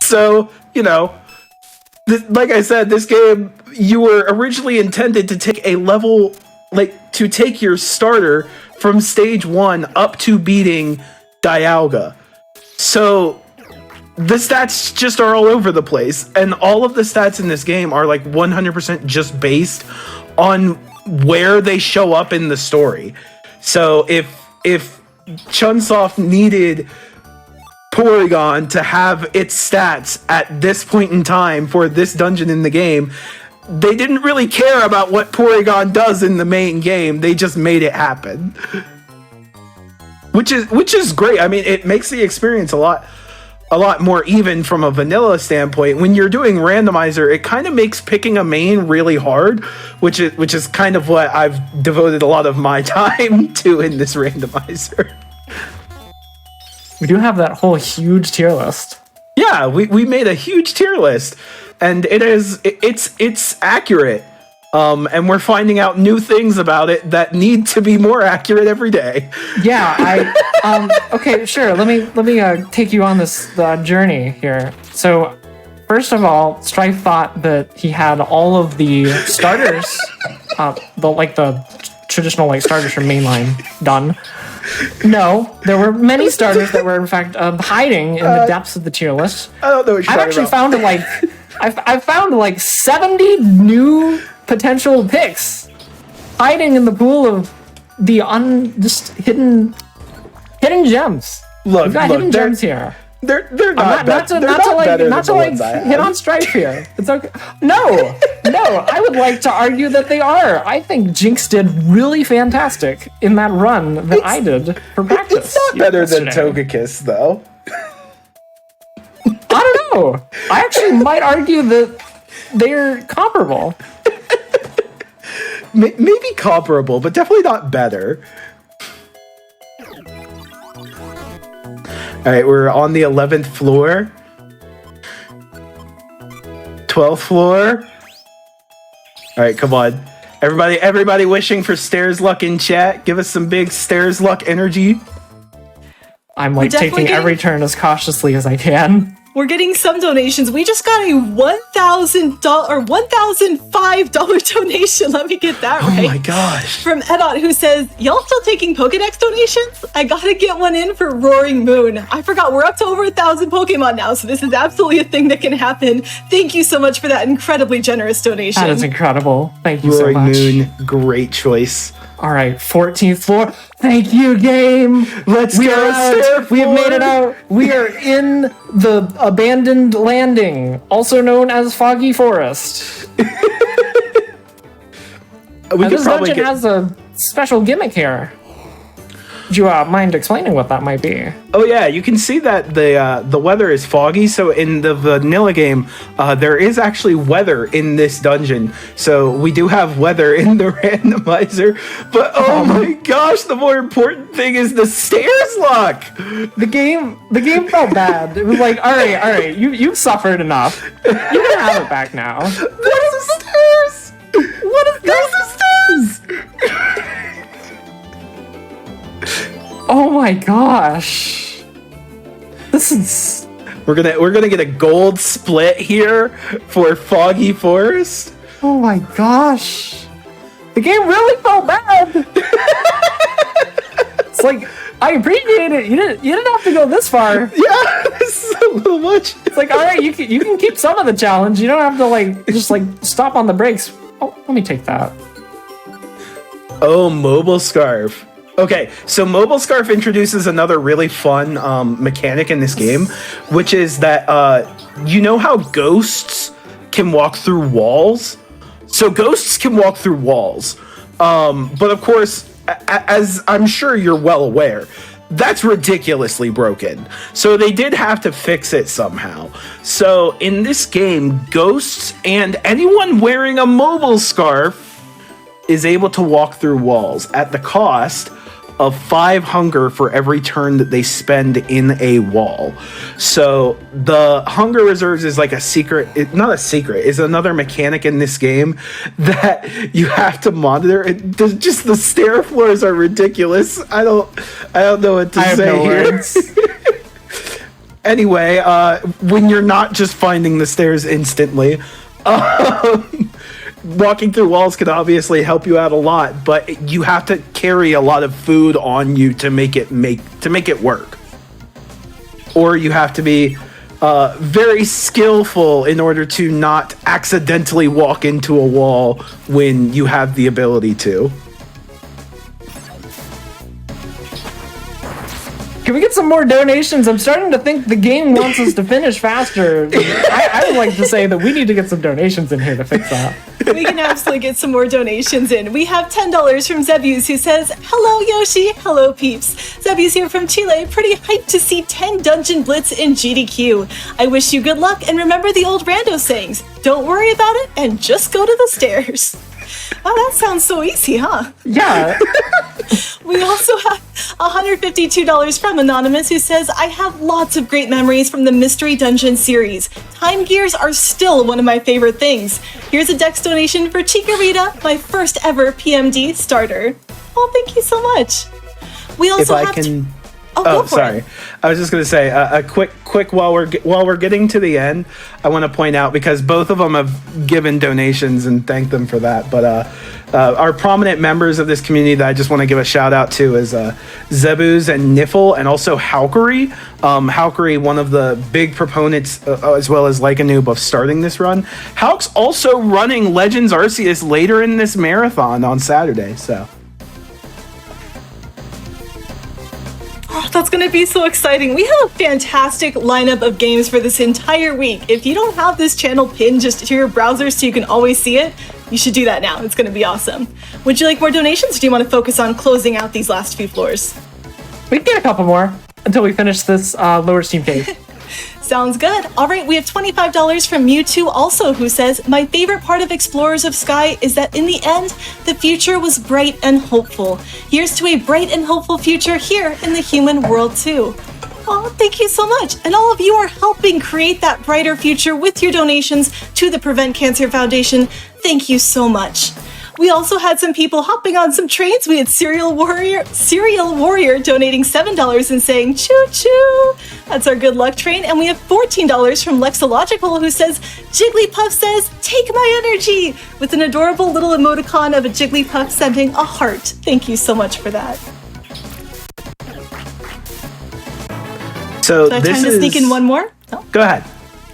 So, you know, like I said, this game, you were originally intended to take a level, to take your starter from stage 1 up to beating Dialga. So, the stats just are all over the place, and all of the stats in this game are 100% just based on where they show up in the story. So, if Chunsoft needed Porygon to have its stats at this point in time for this dungeon in the game, they didn't really care about what Porygon does in the main game. They just made it happen. Which is great. I mean, it makes the experience a lot more even from a vanilla standpoint. When you're doing randomizer, it kind of makes picking a main really hard, which is kind of what I've devoted a lot of my time to in this randomizer. We do have that whole huge tier list. Yeah, we made a huge tier list, and it's accurate. And we're finding out new things about it that need to be more accurate every day. Yeah, okay, sure. Let me take you on this journey here. So, first of all, Strife thought that he had all of the starters, the traditional like starters from mainline done. No, there were many starters that were in fact hiding in the depths of the tier list. I don't know what you're talking about. I've found like 70 new potential picks hiding in the pool of the just hidden gems. Look, we've got hidden gems here. They're not better than the ones I have. Hit on Strife here. It's okay. No, I would like to argue that they are. I think Jinx did really fantastic in that run that I did for practice. It's not better than Togekiss, though. I don't know. I actually might argue that they're comparable. Maybe comparable, but definitely not better. All right, we're on the 11th floor. 12th floor. All right, come on. Everybody wishing for stairs luck in chat. Give us some big stairs luck energy. I'm like taking every turn as cautiously as I can. We're getting some donations. We just got a $1,000 or $1,005 donation. Let me get that right. Oh my gosh. From Edot, who says, y'all still taking Pokedex donations? I gotta get one in for Roaring Moon. I forgot, we're up to over 1,000 Pokemon now, so this is absolutely a thing that can happen. Thank you so much for that incredibly generous donation. That is incredible. Thank you so much. Roaring Moon, great choice. All right, 14th floor. Thank you, game. We are out. We have made it out. We are in the abandoned landing, also known as Foggy Forest. This dungeon has a special gimmick here. Do you mind explaining what that might be? Oh yeah, you can see that the weather is foggy. So in the vanilla game, there is actually weather in this dungeon. So we do have weather in the randomizer. But oh my gosh, the more important thing is the stairs luck. The game felt bad. It was like, all right, you've suffered enough. You can have it back now. There's the stairs. There's the stairs. Oh my gosh. This is... We're gonna get a gold split here for Foggy Forest. Oh my gosh. The game really felt bad. It's like, I appreciate it. You didn't have to go this far. Yeah, this is a little much. It's like, all right, you can keep some of the challenge. You don't have to just stop on the brakes. Oh, let me take that. Oh, Mobile Scarf. Okay, so Mobile Scarf introduces another really fun mechanic in this game, which is that, you know how ghosts can walk through walls? So ghosts can walk through walls. But of course, as I'm sure you're well aware, that's ridiculously broken. So they did have to fix it somehow. So in this game, ghosts and anyone wearing a Mobile Scarf is able to walk through walls at the cost of 5 hunger for every turn that they spend in a wall. So the hunger reserves is like a secret, not a secret, is another mechanic in this game that you have to monitor. Just the stair floors are ridiculous. I don't know what to say here. Anyway, when you're not just finding the stairs instantly, walking through walls can obviously help you out a lot, but you have to carry a lot of food on you to make it work. Or you have to be very skillful in order to not accidentally walk into a wall when you have the ability to. Can we get some more donations? I'm starting to think the game wants us to finish faster. I would like to say that we need to get some donations in here to fix that. We can absolutely get some more donations in. We have $10 from Zebus, who says, "Hello, Yoshi. Hello, peeps. Zebus here from Chile. Pretty hyped to see 10 Dungeon Blitz in GDQ. I wish you good luck, and remember the old rando sayings. Don't worry about it, and just go to the stairs." Wow, that sounds so easy, huh? Yeah. We also have $152 from Anonymous, who says, "I have lots of great memories from the Mystery Dungeon series. Time gears are still one of my favorite things. Here's a Dex donation for Chikorita, my first ever PMD starter." Oh, thank you so much. We also If I have can... go for sorry. it. I was just going to say a quick while we're getting to the end, I want to point out, because both of them have given donations and thank them for that. But our prominent members of this community that I just want to give a shout out to is Zebus and Niffle, and also Halkery. Halkery, one of the big proponents, as well as like a noob, of starting this run. Halk's also running Legends Arceus later in this marathon on Saturday. So. Oh, that's going to be so exciting. We have a fantastic lineup of games for this entire week. If you don't have this channel pinned just to your browser so you can always see it, you should do that now. It's going to be awesome. Would you like more donations, or do you want to focus on closing out these last few floors? We can get a couple more until we finish this lower steam cave. Sounds good. All right, we have $25 from Mewtwo also, who says, "My favorite part of Explorers of Sky is that in the end, the future was bright and hopeful. Here's to a bright and hopeful future here in the human world too." Oh, thank you so much. And all of you are helping create that brighter future with your donations to the Prevent Cancer Foundation. Thank you so much. We also had some people hopping on some trains. We had Serial Warrior donating $7 and saying, "Choo choo." That's our good luck train. And we have $14 from Lexological, who says, "Jigglypuff says, take my energy," with an adorable little emoticon of a Jigglypuff sending a heart. Thank you so much for that. So Do I have time to sneak in one more? No? Go ahead.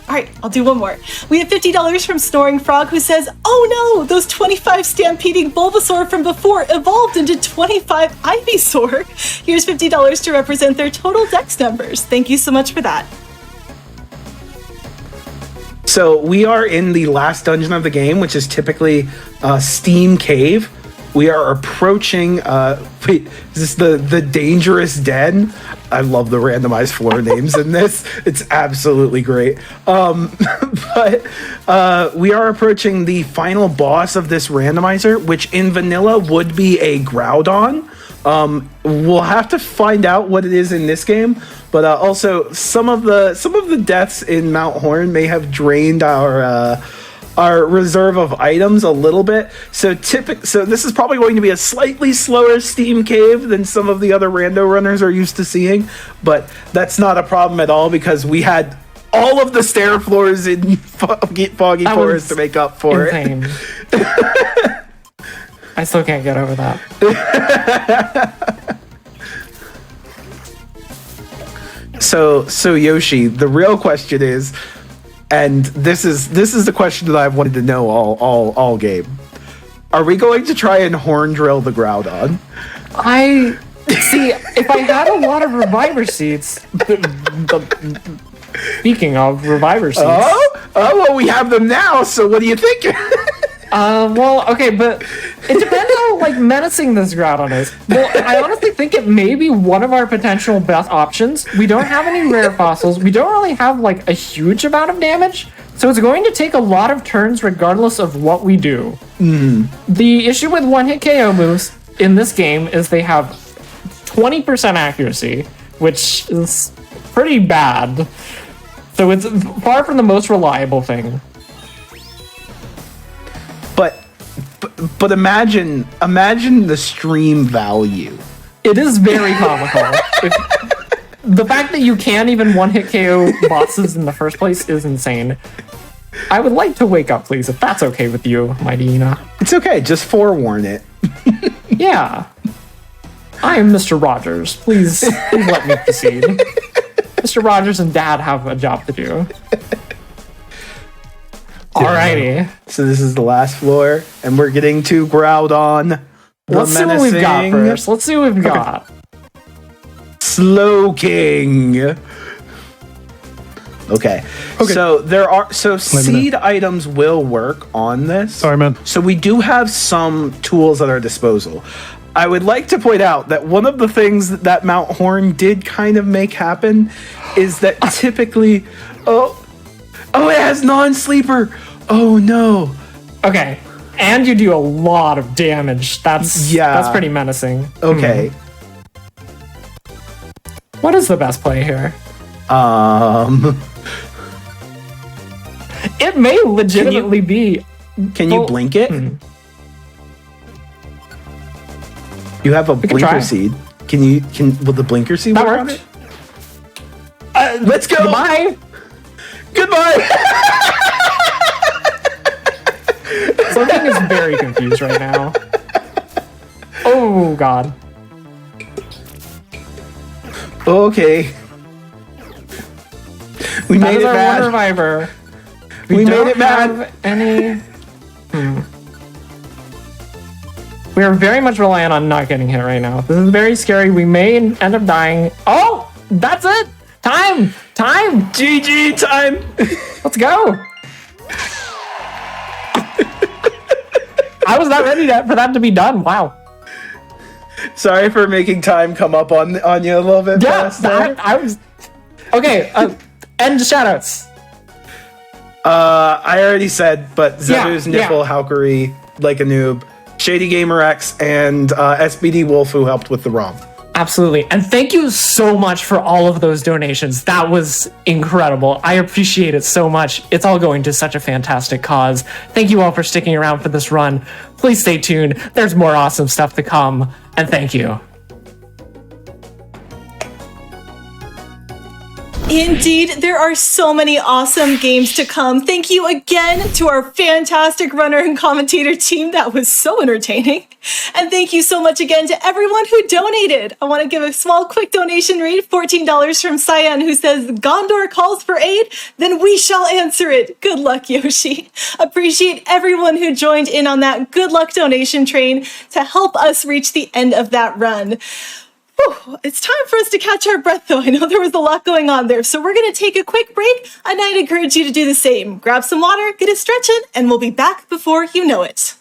All right, I'll do one more. We have $50 from Snoring Frog, who says, "Oh no, those 25 stampeding Bulbasaur from before evolved into 25 Ivysaur. Here's $50 to represent their total dex numbers." Thank you so much for that. So we are in the last dungeon of the game, which is typically Steam Cave. We are approaching, wait, is this the Dangerous Den? I love the randomized floor names in this. It's absolutely great. But we are approaching the final boss of this randomizer, which in vanilla would be a Groudon. We'll have to find out what it is in this game, but also some of the deaths in Mount Horn may have drained our reserve of items a little bit. So this is probably going to be a slightly slower Steam Cave than some of the other rando runners are used to seeing, but that's not a problem at all, because we had all of the stair floors in Foggy Forest to make up for insane. it. I still can't get over that. So Yoshi, the real question is, and this is the question that I've wanted to know all game. Are we going to try and horn drill the Groudon? I see. If I had a lot of reviver seeds, speaking of reviver seeds, well, we have them now. So what do you think? well, okay, but it depends how menacing this Groudon is. Well, I honestly think it may be one of our potential best options. We don't have any rare fossils. We don't really have a huge amount of damage, so it's going to take a lot of turns regardless of what we do. The issue with one-hit KO moves in this game is they have 20% accuracy, which is pretty bad. So it's far from the most reliable thing. But imagine the stream value. It is very comical. The fact that you can't even one-hit KO bosses in the first place is insane. I would like to wake up, please, if that's okay with you, Mighty Ina. It's okay, just forewarn it. Yeah. I am Mr. Rogers. Please let me proceed. Mr. Rogers and Dad have a job to do. Alrighty. So this is the last floor, and we're getting to Groudon. Let's see what we've got first. Let's see what we've got. Slowking. Okay. So seed items will work on this. Sorry, man. So we do have some tools at our disposal. I would like to point out that one of the things that Mount Horn did kind of make happen is that typically, it has non-sleeper. Oh no. Okay. And you do a lot of damage. That's pretty menacing. Okay. What is the best play here? It may legitimately be. Can you blink it? You have a blinker try. seed. Will the blinker seed That work on worked. it? Let's go. Goodbye. Goodbye. Something is very confused right now. Oh god. Okay. We That made is it our one bad. reviver. We don't made it bad. have any. We are very much reliant on not getting hit right now. This is very scary. We may end up dying. Oh, that's it. Time. GG time. Let's go. I was not ready for that to be done. Wow. Sorry for making time come up on you a little bit fast there. I was. Okay. End shoutouts. I already said, but Zebu's Yeah. Nipple, Halkery, Like a Noob, Shady Gamer X, and SBD Wolf, who helped with the ROM. Absolutely. And thank you so much for all of those donations. That was incredible. I appreciate it so much. It's all going to such a fantastic cause. Thank you all for sticking around for this run. Please stay tuned. There's more awesome stuff to come. And thank you. Indeed, there are so many awesome games to come. Thank you again to our fantastic runner and commentator team. That was so entertaining. And thank you so much again to everyone who donated. I want to give a small quick donation read, $14 from Cyan, who says, Gondor calls for aid, then we shall answer it. Good luck, Yoshi. Appreciate everyone who joined in on that good luck donation train to help us reach the end of that run. Whew, it's time for us to catch our breath, though. I know there was a lot going on there, so we're going to take a quick break, and I'd encourage you to do the same. Grab some water, get a stretch in, and we'll be back before you know it.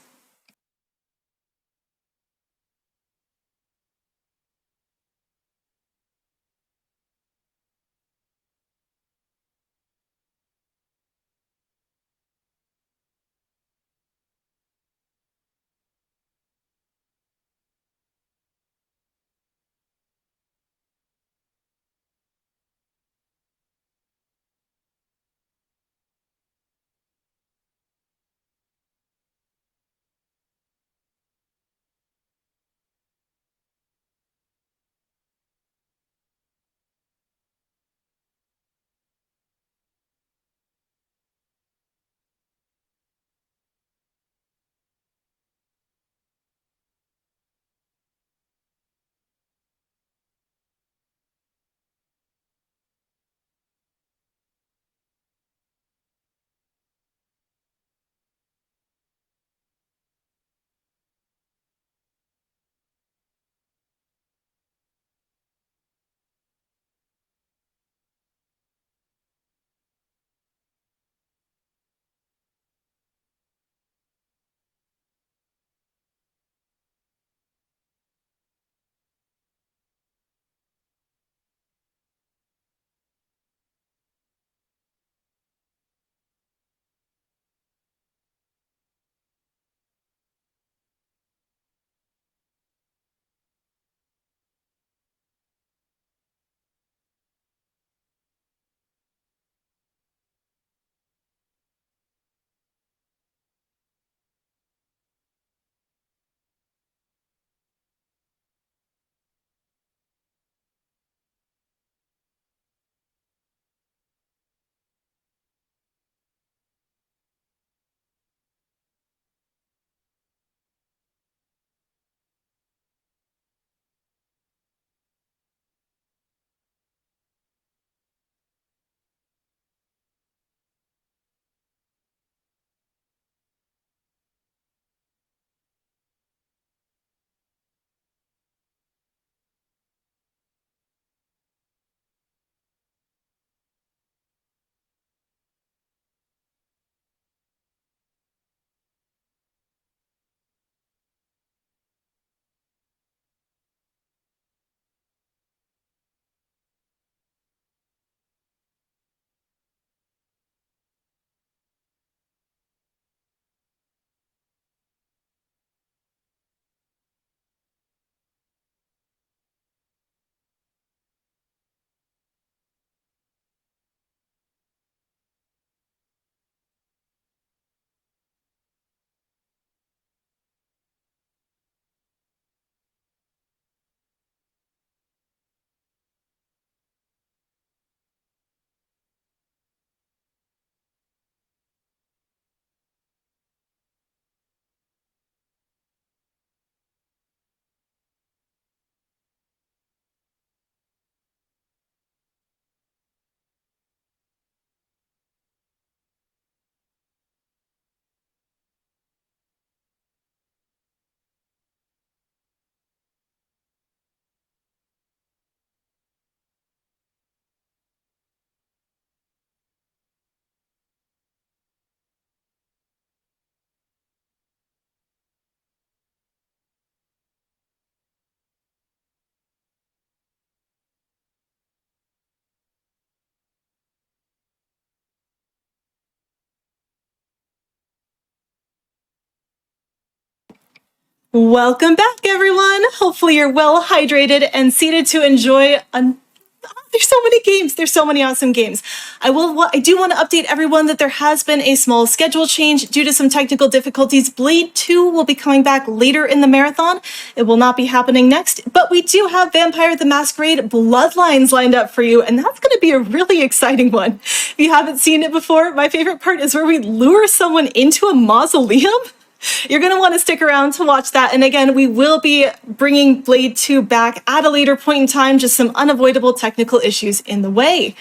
Welcome back, everyone. Hopefully you're well hydrated and seated to enjoy there's so many games. There's so many awesome games. I do want to update everyone that there has been a small schedule change due to some technical difficulties. Blade 2 will be coming back later in the marathon. It will not be happening next, but we do have Vampire the Masquerade Bloodlines lined up for you, and that's going to be a really exciting one. If you haven't seen it before, my favorite part is where we lure someone into a mausoleum. You're going to want to stick around to watch that. And again, we will be bringing Blade 2 back at a later point in time, just some unavoidable technical issues in the way.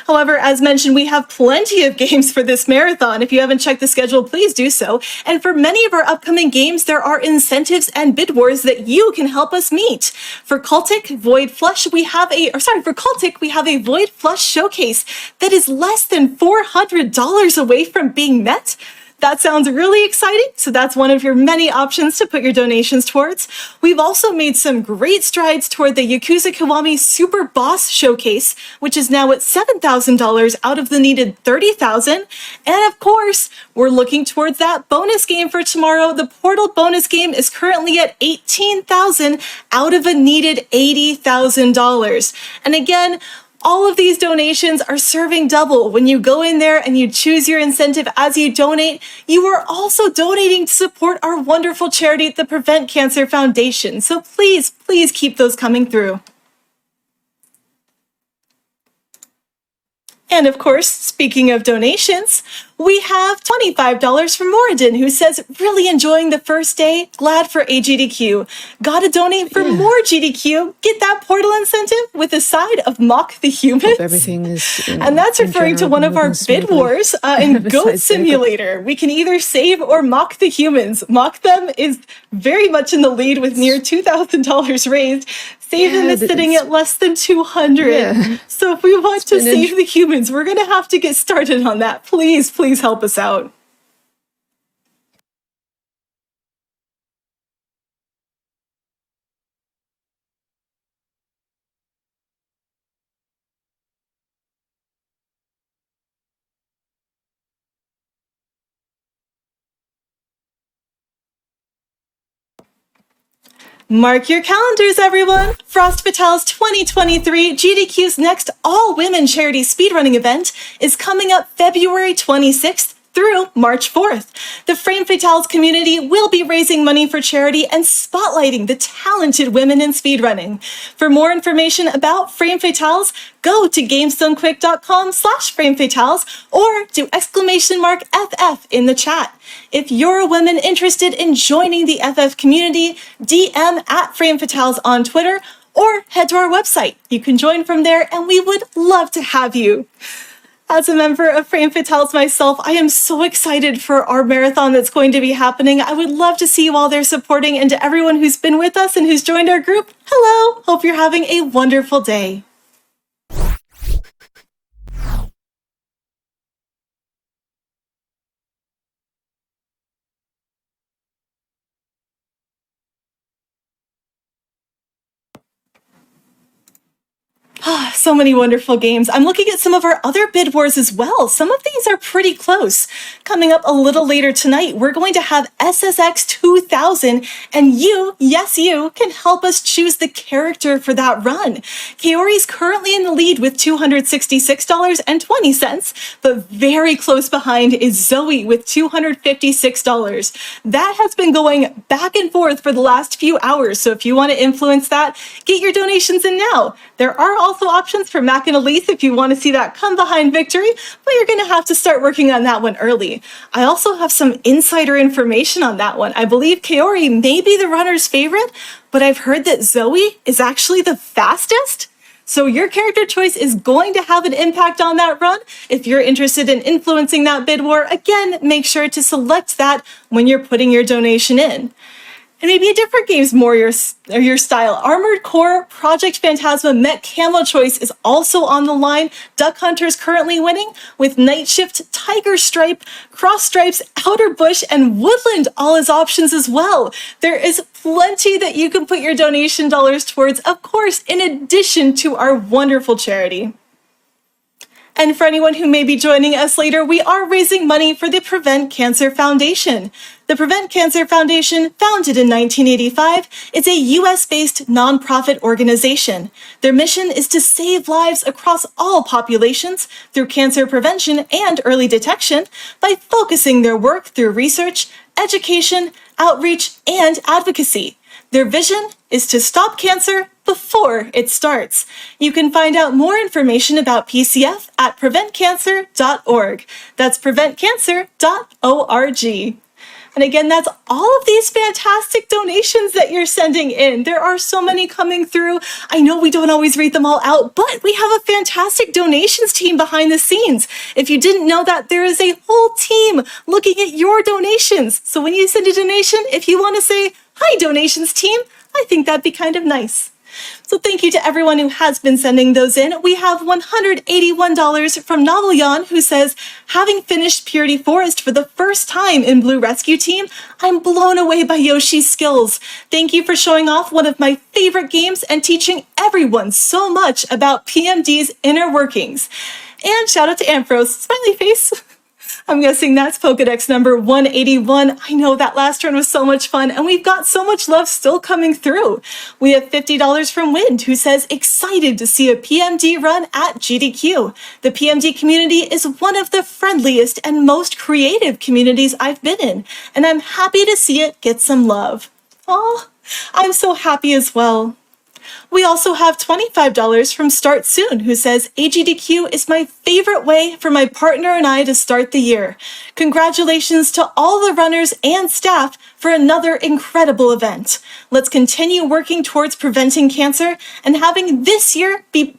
However, as mentioned, we have plenty of games for this marathon. If you haven't checked the schedule, please do so. And for many of our upcoming games, there are incentives and bid wars that you can help us meet. For Cultic Void Flush, we have a Void Flush showcase that is less than $400 away from being met. That sounds really exciting, so that's one of your many options to put your donations towards. We've also made some great strides toward the Yakuza Kiwami Super Boss Showcase, which is now at $7,000 out of the needed $30,000. And of course, we're looking towards that bonus game for tomorrow. The Portal bonus game is currently at $18,000 out of a needed $80,000. And again, all of these donations are serving double. When you go in there and you choose your incentive as you donate, you are also donating to support our wonderful charity, the Prevent Cancer Foundation. So please, please keep those coming through. And of course, speaking of donations, we have $25 from Moradin, who says, really enjoying the first day, glad for AGDQ. Gotta donate for more GDQ, get that portal incentive with a side of Mock the Humans. Everything is and that's referring to one of our bid wars in Goat Simulator. We can either save or mock the humans. Mock them is very much in the lead with near $2,000 raised. Save them is sitting at less than 200. Yeah. So if we want to save the humans, we're going to have to get started on that. Please, please help us out. Mark your calendars, everyone! Frost Fatale's 2023 GDQ's next all-women charity speedrunning event is coming up February 26th through March 4th. The Frame Fatales community will be raising money for charity and spotlighting the talented women in speedrunning. For more information about Frame Fatales, go to GameStoneQuick.com/FrameFatales or do !FF in the chat. If you're a woman interested in joining the FF community, DM at Frame Fatales on Twitter or head to our website. You can join from there and we would love to have you. As a member of Frame Fatales myself, I am so excited for our marathon that's going to be happening. I would love to see you all there supporting, and to everyone who's been with us and who's joined our group, hello! Hope you're having a wonderful day. So many wonderful games. I'm looking at some of our other bid wars as well. Some of these are pretty close. Coming up a little later tonight, we're going to have SSX 2000, and you, yes you, can help us choose the character for that run. Kaori's currently in the lead with $266.20, but very close behind is Zoe with $256. That has been going back and forth for the last few hours, so if you want to influence that, get your donations in now. There are also options for Mac and Elise if you want to see that come behind victory, but you're going to have to start working on that one early. I also have some insider information on that one. I believe Kaori may be the runner's favorite, but I've heard that Zoe is actually the fastest. So your character choice is going to have an impact on that run. If you're interested in influencing that bid war, again, make sure to select that when you're putting your donation in. And maybe a different game's more your style. Armored Core Project Phantasma Met Camo Choice is also on the line. Duck Hunter's currently winning with Night Shift, Tiger Stripe, Cross Stripes, Outer Bush, and Woodland all as options as well. There is plenty that you can put your donation dollars towards, of course, in addition to our wonderful charity. And for anyone who may be joining us later, we are raising money for the Prevent Cancer Foundation. The Prevent Cancer Foundation, founded in 1985, is a US-based nonprofit organization. Their mission is to save lives across all populations through cancer prevention and early detection by focusing their work through research, education, outreach, and advocacy. Their vision is to stop cancer before it starts. You can find out more information about PCF at preventcancer.org. That's preventcancer.org. And again, that's all of these fantastic donations that you're sending in. There are so many coming through. I know we don't always read them all out, but we have a fantastic donations team behind the scenes. If you didn't know that, there is a whole team looking at your donations. So when you send a donation, if you want to say, "Hi, donations team," I think that'd be kind of nice. So thank you to everyone who has been sending those in. We have $181 from Novelyan, who says, "Having finished Purity Forest for the first time in Blue Rescue Team, I'm blown away by Yoshi's skills. Thank you for showing off one of my favorite games and teaching everyone so much about PMD's inner workings." And shout out to Amphros, smiley face. I'm guessing that's Pokedex number 181. I know that last run was so much fun, and we've got so much love still coming through. We have $50 from Wind, who says, "Excited to see a PMD run at GDQ. The PMD community is one of the friendliest and most creative communities I've been in, and I'm happy to see it get some love." Oh, I'm so happy as well. We also have $25 from Start Soon, who says, "AGDQ is my favorite way for my partner and I to start the year. Congratulations to all the runners and staff for another incredible event. Let's continue working towards preventing cancer and having this year be